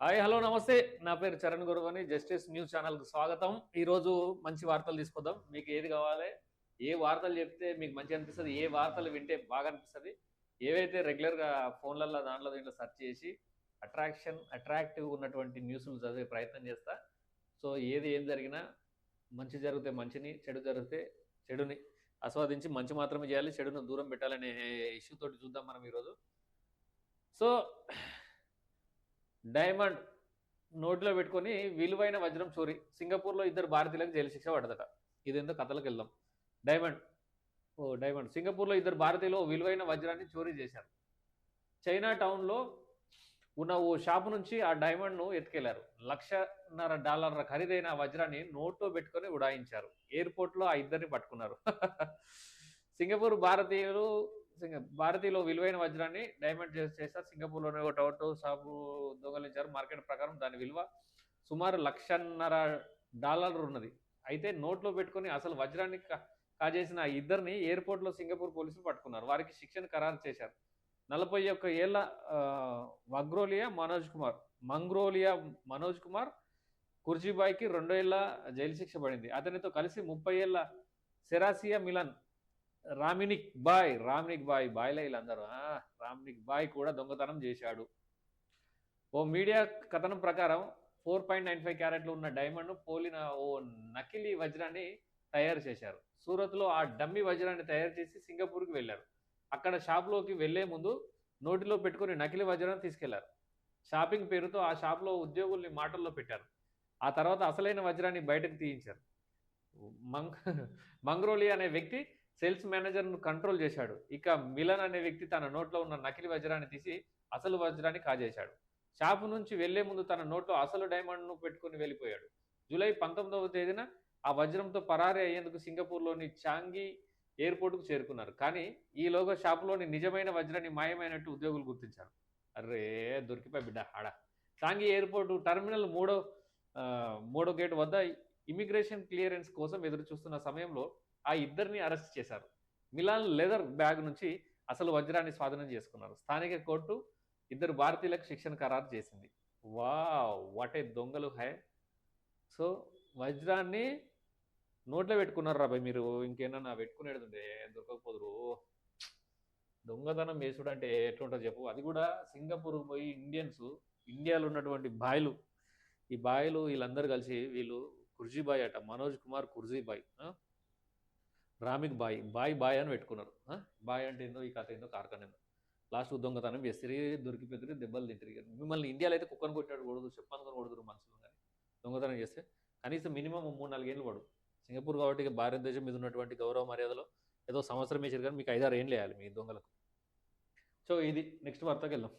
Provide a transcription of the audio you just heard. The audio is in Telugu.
హాయ్ హలో నమస్తే. నా పేరు చరణ్ గురువని జస్టిస్ న్యూస్ ఛానల్‌కి స్వాగతం. ఈరోజు మంచి వార్తలు తీసుకుందాం. మీకు ఏది కావాలి? ఏ వార్తలు చెప్తే మీకు మంచిగా అనిపిస్తది? ఏ వార్తలు వింటే బాగా అనిపిస్తది? ఏవైతే రెగ్యులర్‌గా ఫోన్‌లల్లో దాంట్లో దీంట్లో సెర్చ్ చేసి అట్రాక్టివ్ ఉన్నటువంటి న్యూస్‌లు చదివే ప్రయత్నం చేస్తా. సో, ఏం జరిగినా మంచి జరిగితే మంచిని, చెడు జరిగితే చెడుని ఆస్వాదించి మంచి మాత్రమే చేయాలి. చెడును దూరం పెట్టాలనే ఇష్యూ తోటి చూద్దాం మనం ఈరోజు. సో డైమండ్ నోట్లో పెట్టుకొని విలువైన వజ్రం చోరీ. సింగపూర్‌లో ఇద్దరు భారతీయులకు జైలు శిక్ష పడ్డదట. ఇదేందో కథలోకెళ్దాం. Diamond diamond. సింగపూర్‌లో ఇద్దరు భారతీయులు విలువైన వజ్రాన్ని చోరీ చేశారు. చైనా టౌన్‌లో ఉన్న ఓ షాపు నుంచి ఆ డైమండ్‌ను ఎత్తుకెళ్లారు. $1,50,000 ఖరీదైన ఆ వజ్రాన్ని నోట్లో పెట్టుకొని ఉడాయించారు. ఎయిర్‌పోర్ట్‌లో ఆ ఇద్దరిని పట్టుకున్నారు. సింగపూర్ భారతీయులు విలువైన వజ్రాన్ని డైమండ్ చేశారు. సింగపూర్‌లోని ఒక టొమాటో షాపు దొంగలించారు. మార్కెట్ ప్రకారం దాని విలువ సుమారు $1,50,000 ఉన్నది. అయితే నోట్లో పెట్టుకొని అసలు వజ్రాన్ని కాజేసిన ఆ ఇద్దరిని ఎయిర్‌పోర్ట్‌లో సింగపూర్ పోలీసులు పట్టుకున్నారు. వారికి శిక్షను ఖరారు చేశారు. 41 ఏళ్ల మంగ్రోలియా మనోజ్ కుమార్ కుర్జీబాయ్‌కి 2 ఏళ్ల జైలు శిక్ష పడింది. అతనితో కలిసి 30 ఏళ్ల సెరాసియా మిలన్ రామ్నిక్ బాయ్ బాయ్‌లే వీళ్ళందరూ. రామ్నిక్ బాయ్ కూడా దొంగతనం చేశాడు. ఓ మీడియా కథనం ప్రకారం 4.95 క్యారెట్లు ఉన్న డైమండ్‌ను పోలిన ఓ నకిలీ వజ్రాన్ని తయారు చేశారు. సూరత్‌లో ఆ డమ్మీ వజ్రాన్ని తయారు చేసి సింగపూర్‌కి వెళ్లారు. అక్కడ షాప్‌లోకి వెళ్లే ముందు నోటిలో పెట్టుకొని నకిలీ వజ్రాన్ని తీసుకెళ్లారు. షాపింగ్ పేరుతో ఆ షాప్‌లో ఉద్యోగుల్ని మాటల్లో పెట్టారు. ఆ తర్వాత అసలైన వజ్రాన్ని బయటకు తీయించారు. మంగ్ మంగ్రోలియా అనే వ్యక్తి సేల్స్ మేనేజర్‌ను కంట్రోల్ చేశాడు. ఇక మిలన్ అనే వ్యక్తి తన నోట్లో ఉన్న నకిలీ వజ్రాన్ని తీసి అసలు వజ్రాన్ని కాజేశాడు. షాపు నుంచి వెళ్లే ముందు తన నోట్లో అసలు డైమండ్‌ను పెట్టుకొని వెళ్ళిపోయాడు. జూలై 19వ తేదీన ఆ వజ్రంతో పరారీ అయ్యేందుకు సింగపూర్‌లోని చాంగి ఎయిర్‌పోర్ట్‌కు చేరుకున్నారు. కానీ ఈలోగా షాపులోని నిజమైన వజ్రాన్ని మాయమైనట్టు ఉద్యోగులు గుర్తించారు. అర్రే! దొరికిపోయా బిడ్డ ఆడ. చాంగి ఎయిర్‌పోర్ట్ టెర్మినల్ మూడో గేట్ వద్ద ఇమిగ్రేషన్ క్లియరెన్స్ కోసం ఎదురు చూస్తున్న సమయంలో ఆ ఇద్దరిని అరెస్ట్ చేశారు. మిలాన్ లెదర్ బ్యాగ్ నుంచి అసలు వజ్రాన్ని స్వాధీనం చేసుకున్నారు. స్థానిక కోర్టు ఇద్దరు భారతీయులకు శిక్షను ఖరారు చేసింది. వావ్! వాట్ ఏ దొంగలు హై! సో, వజ్రాన్ని నోట్లో పెట్టుకున్నారురా బయ్ మీరు. ఇంకేమన్నా పెట్టుకునేదుండే దొరకకపోదురు. దొంగతనం చేసుడంటే ఎట్లుంటది చెప్పు? అది కూడా సింగపూర్‌కి పోయి ఇండియాలో ఉన్నటువంటి బాయ్‌లు, ఈ బాయ్‌లు వీళ్ళందరూ కలిసి వీళ్ళు కుర్జీబాయ్ అట. మనోజ్ కుమార్ కుర్జీబాయ్. రామిక్ బాయ్ అని పెట్టుకున్నారు. బాయ్ అంటే ఏందో, ఈ కథ ఏందో, కార్ఖాన ఏందో. లాస్ట్‌కు దొంగతనం చేసిరి, దొరికిపోయిరి, దెబ్బలు తింటిరి. మిమ్మల్ని ఇండియాలో అయితే కుక్కని కొట్టినట్టు కొడదురు, చెప్పనుకొని కొడుదురు మనుషులు గాని. దొంగతనం చేస్తే కనీసం మినిమమ్ 3, 4 ఏళ్ళు పడు. సింగపూర్ కాబట్టి భారతదేశం మీద ఉన్నటువంటి గౌరవ మర్యాదలో ఏదో సంవత్సరం వేసిరు కానీ మీకు 5, 6 ఏళ్ళు వేయాలి మీ దొంగలకు. సో, ఇది నెక్స్ట్ వార్తకెళ్దాం.